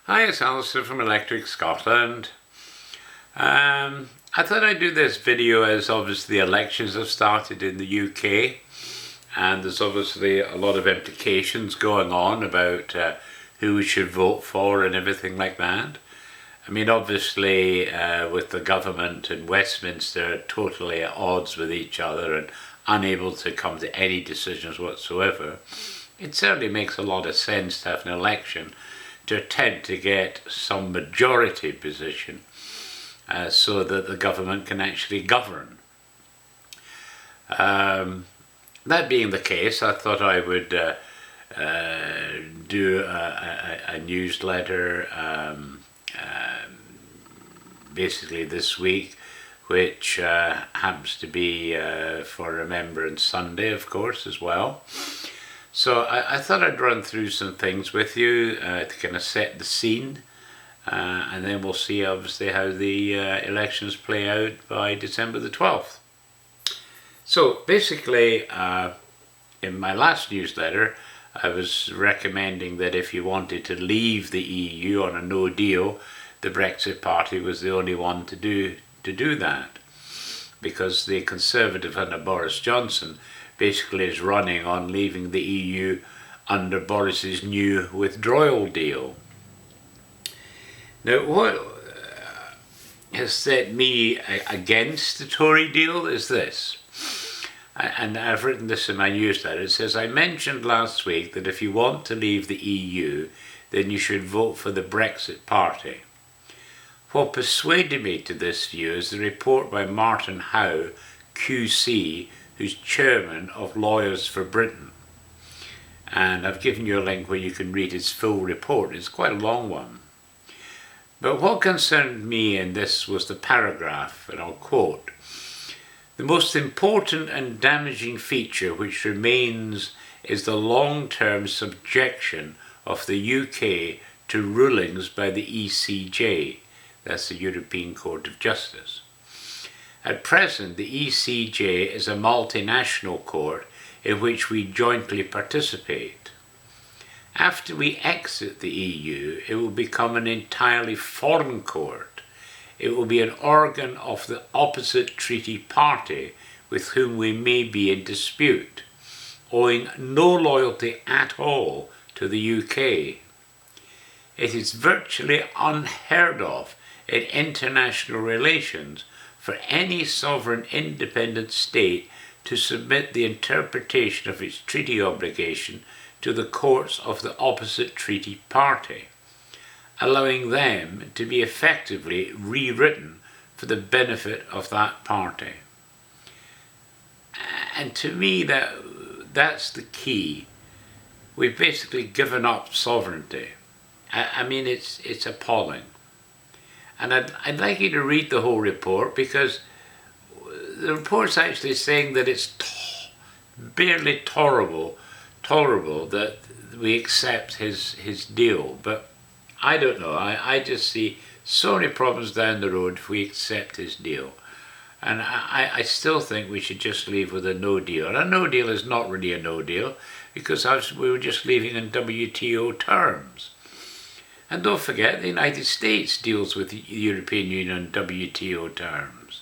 Hi, it's Alistair from Electric Scotland. I thought I'd do this video as obviously the elections have started in the UK, and there's obviously a lot of implications going on about who we should vote for and everything like that. I mean, obviously with the government in Westminster totally at odds with each other and unable to come to any decisions whatsoever, it certainly makes a lot of sense to have an election to attempt to get some majority position so that the government can actually govern. That being the case, I thought I would do a newsletter basically this week, which happens to be for Remembrance Sunday, of course, as well. So I thought I'd run through some things with you to kind of set the scene, and then we'll see obviously how the elections play out by December the 12th. So basically, in my last newsletter, I was recommending that if you wanted to leave the EU on a no deal, the Brexit Party was the only one to do that, because the Conservative under Boris Johnson basically is running on leaving the EU under Boris's new withdrawal deal. Now, what has set me against the Tory deal is this, and I've written this in my newsletter. It says, I mentioned last week that if you want to leave the EU, then you should vote for the Brexit Party. What persuaded me to this view is the report by Martin Howe, QC, who's chairman of Lawyers for Britain. And I've given you a link where you can read his full report. It's quite a long one. But what concerned me in this was the paragraph, and I'll quote, "The most important and damaging feature which remains is the long-term subjection of the UK to rulings by the ECJ, that's the European Court of Justice. At present, the ECJ is a multinational court in which we jointly participate. After we exit the EU, it will become an entirely foreign court. It will be an organ of the opposite treaty party with whom we may be in dispute, owing no loyalty at all to the UK. It is virtually unheard of in international relations for any sovereign independent state to submit the interpretation of its treaty obligation to the courts of the opposite treaty party, allowing them to be effectively rewritten for the benefit of that party." And to me, that's the key. We've basically given up sovereignty. I mean, it's appalling. And I'd like you to read the whole report, because the report's actually saying that it's barely tolerable that we accept his deal. But I don't know. I just see so many problems down the road if we accept his deal. And I still think we should just leave with a no deal. And a no deal is not really a no deal, because we were just leaving in WTO terms. And don't forget, the United States deals with the European Union in WTO terms.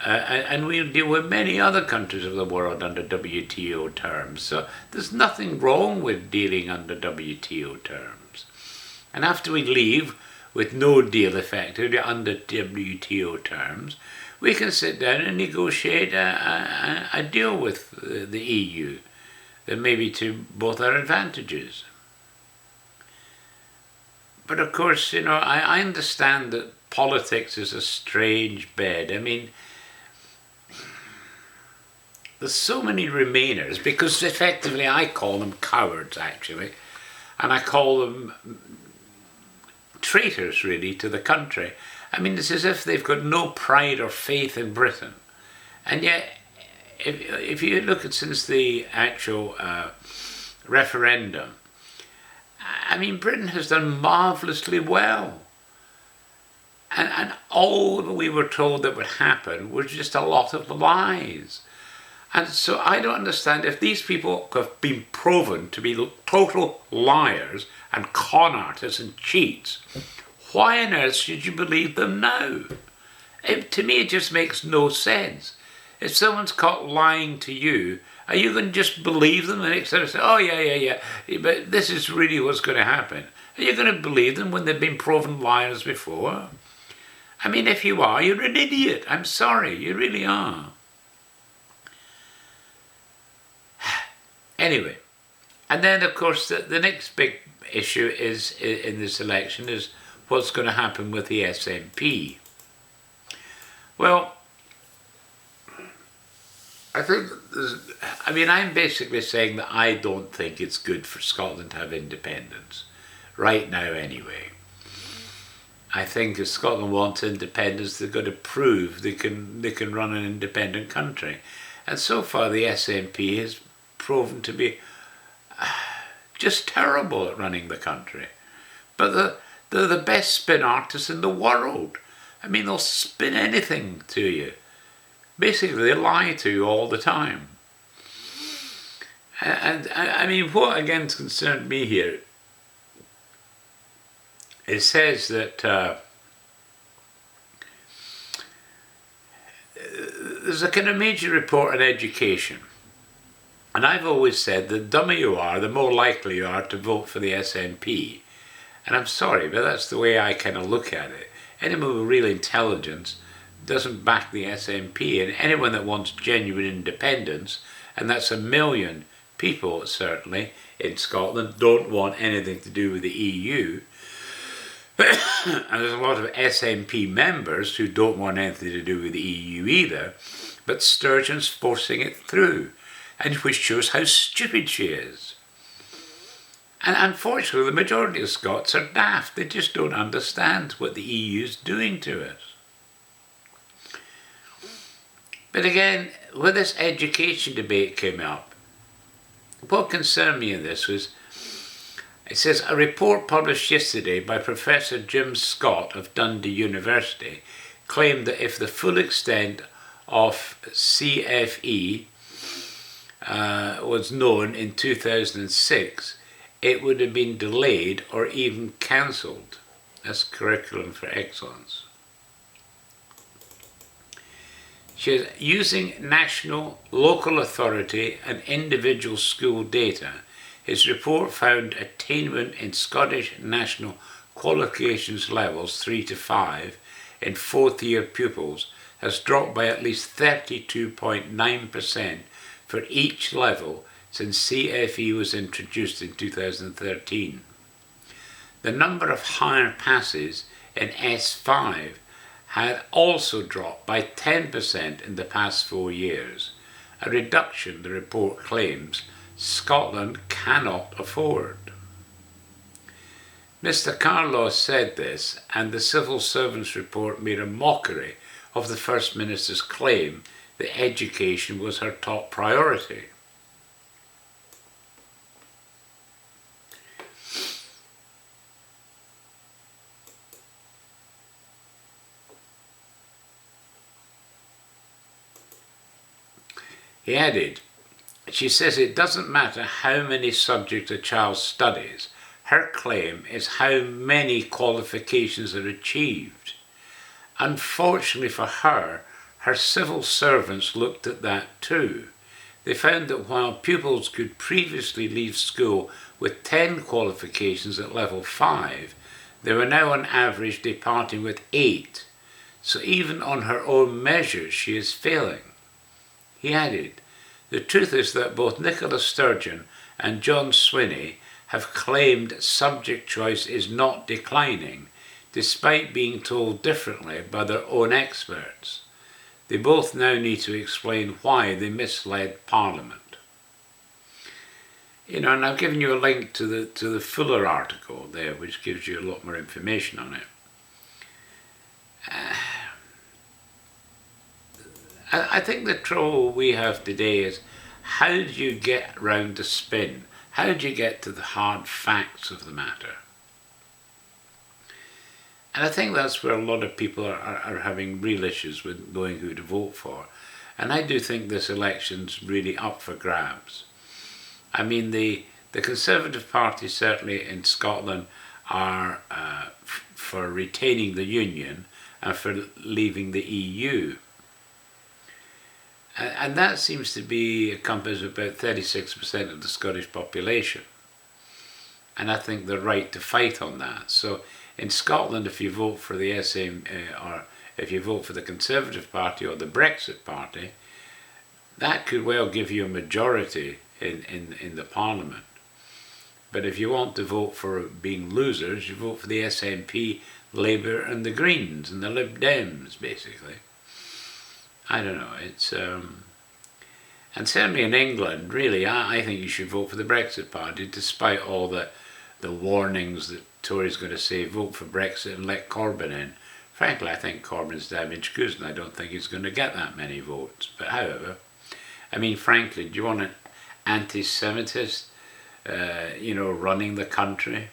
And we'll deal with many other countries of the world under WTO terms. So there's nothing wrong with dealing under WTO terms. And after we leave with no deal effectively under WTO terms, we can sit down and negotiate a deal with the EU that may be to both our advantages. But of course, I understand that politics is a strange bed. I mean, there's so many Remainers, because effectively I call them cowards, actually, and I call them traitors, really, to the country. I mean, it's as if they've got no pride or faith in Britain. And yet, if you look at since the actual referendum, I mean, Britain has done marvellously well. And all that we were told that would happen was just a lot of lies. And so I don't understand if these people have been proven to be total liars and con artists and cheats, why on earth should you believe them now? To me, it just makes no sense. If someone's caught lying to you, are you going to just believe them and sort of say, oh, yeah, but this is really what's going to happen? Are you going to believe them when they've been proven liars before? I mean, if you are, you're an idiot. I'm sorry, you really are. Anyway, and then, of course, the next big issue is in this election is what's going to happen with the SNP. Well, I'm basically saying that I don't think it's good for Scotland to have independence, right now anyway. I think if Scotland wants independence, they've got to prove they can run an independent country. And so far the SNP has proven to be just terrible at running the country. But they're the best spin artists in the world. I mean, they'll spin anything to you. Basically, they lie to you all the time. And I mean, what again concerned me here, it says that there's a kind of major report on education. And I've always said the dumber you are, the more likely you are to vote for the SNP. And I'm sorry, but that's the way I kind of look at it. Anyone with real intelligence doesn't back the SNP, and anyone that wants genuine independence, and that's 1 million people certainly in Scotland, don't want anything to do with the EU. And there's a lot of SNP members who don't want anything to do with the EU either, but Sturgeon's forcing it through, and which shows how stupid she is. And unfortunately, the majority of Scots are daft. They just don't understand what the EU is doing to us. But again, when this education debate came up, what concerned me in this was, it says, a report published yesterday by Professor Jim Scott of Dundee University claimed that if the full extent of CFE was known in 2006, it would have been delayed or even cancelled. That's Curriculum for Excellence. She says, using national, local authority and individual school data, his report found attainment in Scottish national qualifications levels 3 to 5 in fourth-year pupils has dropped by at least 32.9% for each level since CFE was introduced in 2013. The number of higher passes in S5 had also dropped by 10% in the past 4 years, a reduction the report claims Scotland cannot afford. Mr. Carlaw said this, and the Civil Servants Report made a mockery of the First Minister's claim that education was her top priority. He added, she says it doesn't matter how many subjects a child studies, her claim is how many qualifications are achieved. Unfortunately for her, her civil servants looked at that too. They found that while pupils could previously leave school with 10 qualifications at level 5, they were now on average departing with 8. So even on her own measures, she is failing. He added, the truth is that both Nicola Sturgeon and John Swinney have claimed subject choice is not declining, despite being told differently by their own experts. They both now need to explain why they misled Parliament. And I've given you a link to the Fuller article there, which gives you a lot more information on it. I think the trouble we have today is, how do you get round the spin? How do you get to the hard facts of the matter? And I think that's where a lot of people are having real issues with knowing who to vote for. And I do think this election's really up for grabs. I mean, the Conservative Party, certainly in Scotland, are for retaining the Union and for leaving the EU. And that seems to be encompass about 36% of the Scottish population. And I think they're right to fight on that. So in Scotland, if you vote for the or if you vote for the Conservative Party or the Brexit Party, that could well give you a majority in the Parliament. But if you want to vote for being losers, you vote for the SNP, Labour and the Greens and the Lib Dems, basically. I don't know, it's... and certainly in England, really, I think you should vote for the Brexit Party, despite all the warnings that Tories are going to say, vote for Brexit and let Corbyn in. Frankly, I think Corbyn's damaged goods, and I don't think he's going to get that many votes. But however, I mean, frankly, do you want an anti-Semitist, running the country?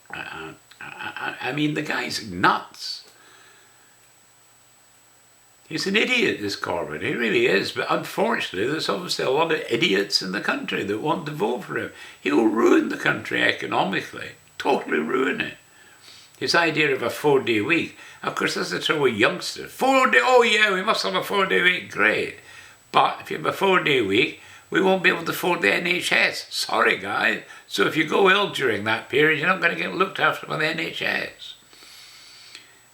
I mean, the guy's nuts. He's an idiot, this Corbyn. He really is. But unfortunately, there's obviously a lot of idiots in the country that want to vote for him. He will ruin the country economically. Totally ruin it. His idea of a 4-day week. Of course, that's the trouble with youngsters. 4 day, oh yeah, we must have a 4-day week. Great. But if you have a 4-day week, we won't be able to afford the NHS. Sorry, guys. So if you go ill during that period, you're not going to get looked after by the NHS.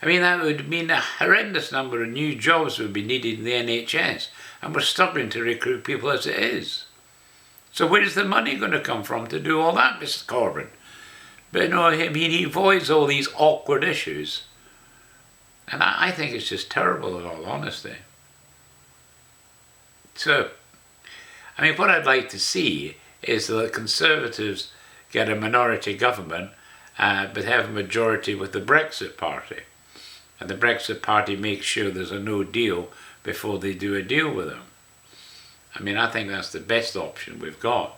I mean, that would mean a horrendous number of new jobs would be needed in the NHS, and we're struggling to recruit people as it is. So where's the money going to come from to do all that, Mr. Corbyn? But no, I mean, he avoids all these awkward issues. And I think it's just terrible, in all honesty. So, I mean, what I'd like to see is that the Conservatives get a minority government, but have a majority with the Brexit Party. And the Brexit Party makes sure there's a no deal before they do a deal with them. I mean, I think that's the best option we've got.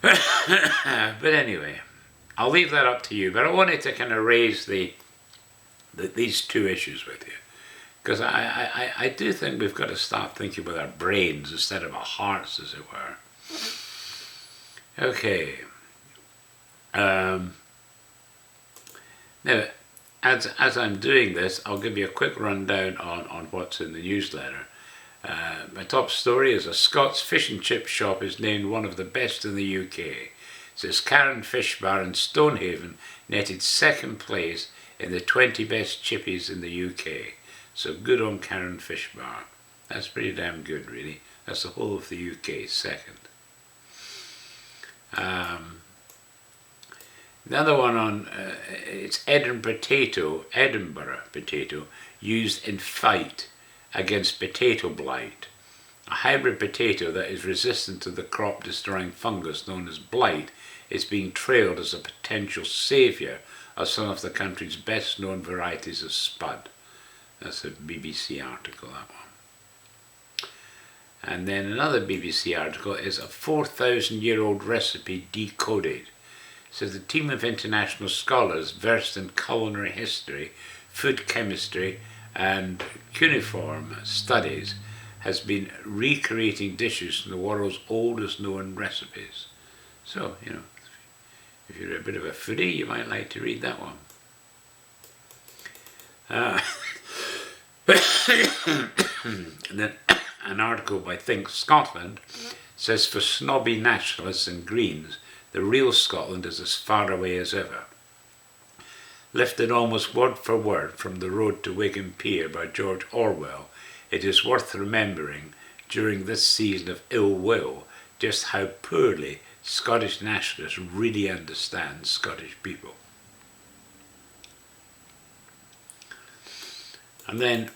But anyway, I'll leave that up to you. But I wanted to kind of raise these two issues with you. Because I do think we've got to start thinking with our brains instead of our hearts, as it were. Okay. Now, as I'm doing this, I'll give you a quick rundown on what's in the newsletter. My top story is a Scots fish and chip shop is named one of the best in the UK. It says Karen Fish Bar in Stonehaven netted second place in the 20 best chippies in the UK. So good on Karen Fish Bar. That's pretty damn good, really. That's the whole of the UK, second. Another one on, it's Edinburgh potato, used in fight against potato blight. A hybrid potato that is resistant to the crop-destroying fungus known as blight is being trailed as a potential saviour of some of the country's best-known varieties of spud. That's a BBC article, that one. And then another BBC article is a 4,000-year-old recipe decoded. Says a team of international scholars versed in culinary history, food chemistry and cuneiform studies has been recreating dishes from the world's oldest known recipes. So, if you're a bit of a foodie, you might like to read that one. And then an article by Think Scotland says for snobby nationalists and Greens, the real Scotland is as far away as ever. Lifted almost word for word from The Road to Wigan Pier by George Orwell, it is worth remembering during this season of ill will just how poorly Scottish nationalists really understand Scottish people. And then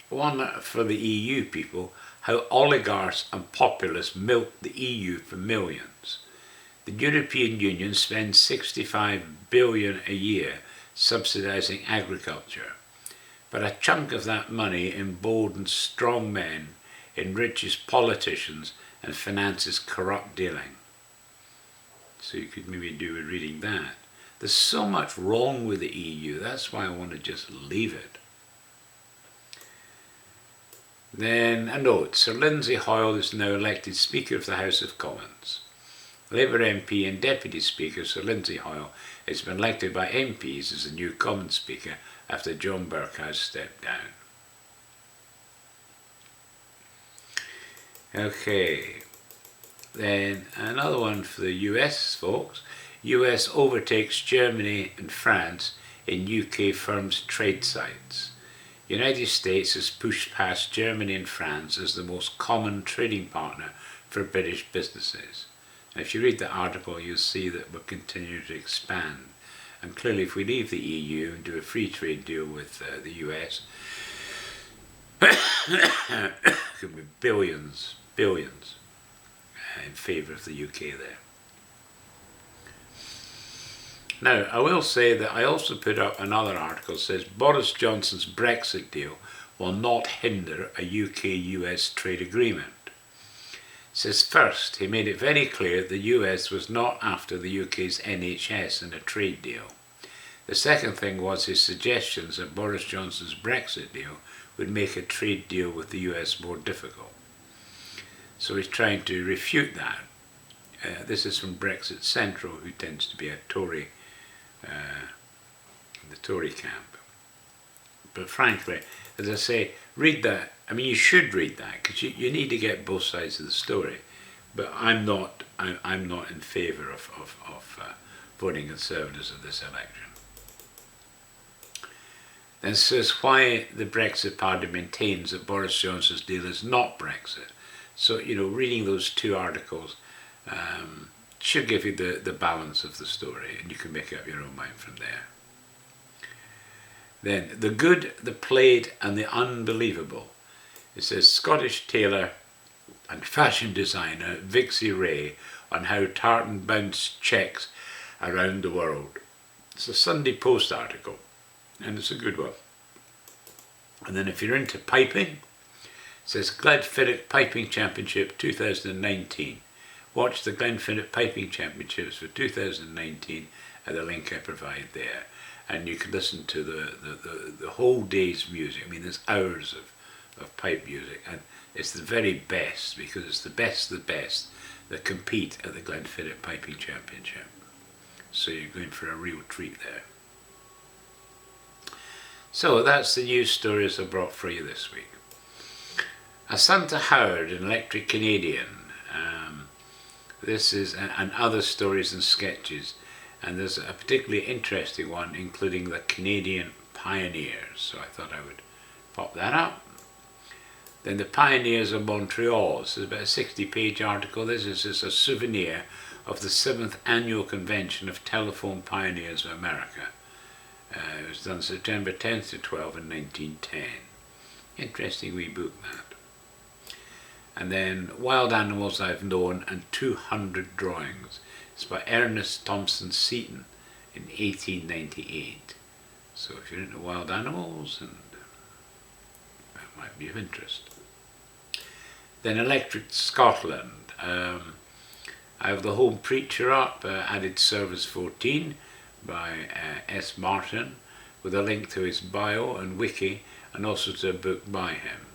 one for the EU people, how oligarchs and populists milk the EU for millions. The European Union spends 65 billion a year subsidising agriculture, but a chunk of that money emboldens strong men, enriches politicians and finances corrupt dealing. So you could maybe do with reading that. There's so much wrong with the EU, that's why I want to just leave it. Then a note, Sir Lindsay Hoyle is now elected Speaker of the House of Commons. Labour MP and Deputy Speaker Sir Lindsay Hoyle has been elected by MPs as the new Commons Speaker after John Burke has stepped down. Okay, then another one for the US folks. US overtakes Germany and France in UK firms' trade sites. United States has pushed past Germany and France as the most common trading partner for British businesses. And if you read the article, you'll see that we're continuing to expand. And clearly, if we leave the EU and do a free trade deal with the US, it could be billions in favour of the UK there. Now, I will say that I also put up another article that says Boris Johnson's Brexit deal will not hinder a UK-US trade agreement. It says first, he made it very clear the US was not after the UK's NHS in a trade deal. The second thing was his suggestions that Boris Johnson's Brexit deal would make a trade deal with the US more difficult. So he's trying to refute that. This is from Brexit Central, who tends to be a Tory, the Tory camp. But frankly, as I say, read that. I mean, you should read that because you need to get both sides of the story. But I'm not in favour of voting Conservatives at this election. Then says why the Brexit Party maintains that Boris Johnson's deal is not Brexit. So, reading those two articles should give you the balance of the story, and you can make up your own mind from there. Then, the good, the played, and the unbelievable. It says Scottish tailor and fashion designer Vixie Ray on how tartan bounced checks around the world. It's a Sunday Post article, and it's a good one. And then if you're into piping, it says Glenfiddich Piping Championship 2019. Watch the Glenfiddich Piping Championships for 2019 at the link I provide there. And you can listen to the whole day's music. I mean, there's hours of pipe music, and it's the very best, because it's the best that compete at the Glenfiddich Piping Championship. So you're going for a real treat there. So that's the news stories I brought for you this week. Asantha Howard, an Electric Canadian. This is and other stories and sketches, and there's a particularly interesting one including the Canadian Pioneers, so I thought I would pop that up. Then the Pioneers of Montreal. This is about a 60-page article. This is just a souvenir of the 7th Annual Convention of Telephone Pioneers of America. It was done September 10th to 12th in 1910. Interesting wee book, that. And then Wild Animals I've Known and 200 Drawings. It's by Ernest Thompson Seton in 1898. So if you're into wild animals, and that might be of interest. Then Electric Scotland. I have The Home Preacher up, added service 14 by S. Martin, with a link to his bio and wiki, and also to a book by him.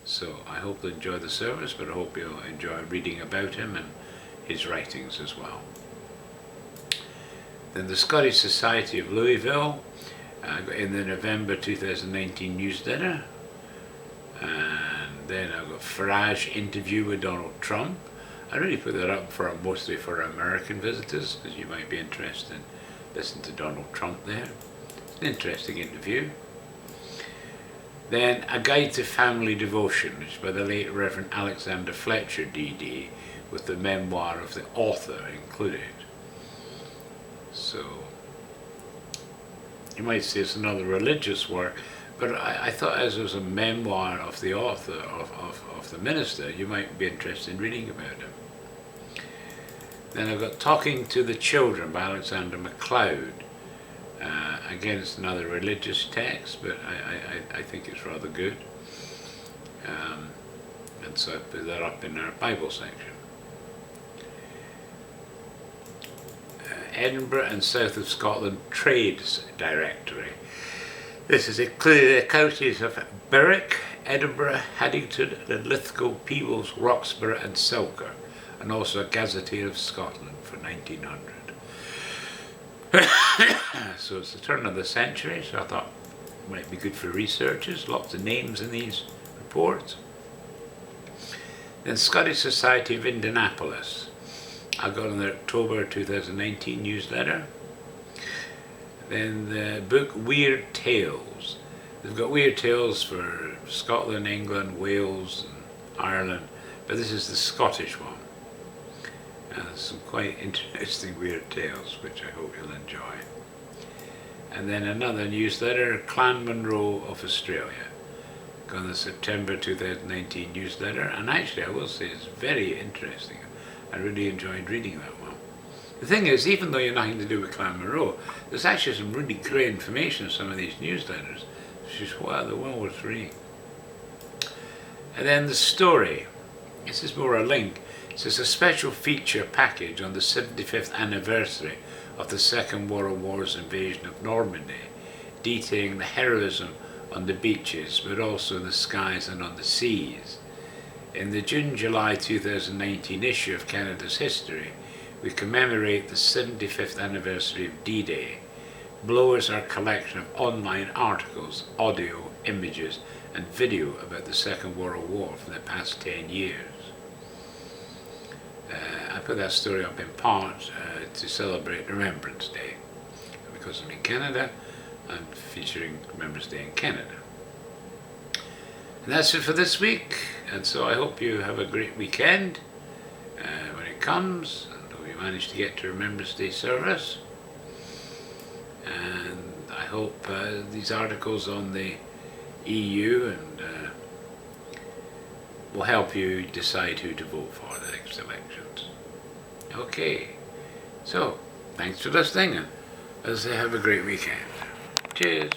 So I hope you'll enjoy the service, but I hope you'll enjoy reading about him and his writings as well. Then the Scottish Society of Louisville, in the November 2019 newsletter. And then I've got Farage interview with Donald Trump. I really put that up mostly for American visitors, because you might be interested in listening to Donald Trump there. It's an interesting interview. Then A Guide to Family Devotion, which is by the late Reverend Alexander Fletcher, D.D., with the memoir of the author included. So, you might say it's another religious work, but I thought as it was a memoir of the author, of the minister, you might be interested in reading about him. Then I've got Talking to the Children by Alexander MacLeod. Again, it's another religious text, but I think it's rather good. And so I put that up in our Bible section. Edinburgh and South of Scotland Trades Directory. This is including the counties of Berwick, Edinburgh, Haddington, Linlithgow, Peebles, Roxburgh and Selkirk, and also a Gazetteer of Scotland for 1900. So it's the turn of the century, so I thought it might be good for researchers, lots of names in these reports. Then Scottish Society of Indianapolis. I got on their October 2019 newsletter. Then the book Weird Tales. They've got weird tales for Scotland, England, Wales and Ireland, but this is the Scottish one. And there's some quite interesting weird tales, which I hope you'll enjoy. And then another newsletter, Clan Munro of Australia. Got the September 2019 newsletter, and actually I will say it's very interesting. I really enjoyed reading that one. The thing is, even though you're nothing to do with Clan Munro, there's actually some really great information in some of these newsletters, which is why they're well worth reading. And then the story. This is more a link. It says a special feature package on the 75th anniversary of the Second World War's invasion of Normandy, detailing the heroism on the beaches, but also in the skies and on the seas. In the June-July 2019 issue of Canada's History, we commemorate the 75th anniversary of D-Day. Below is our collection of online articles, audio, images, and video about the Second World War for the past 10 years. I put that story up in part to celebrate Remembrance Day, because I'm in Canada and featuring Remembrance Day in Canada. And that's it for this week, and so I hope you have a great weekend when it comes, and hope you manage to get to Remembrance Day service. And I hope these articles on the EU and will help you decide who to vote for the next elections. Okay, so thanks for listening, and as I say, have a great weekend. Cheers.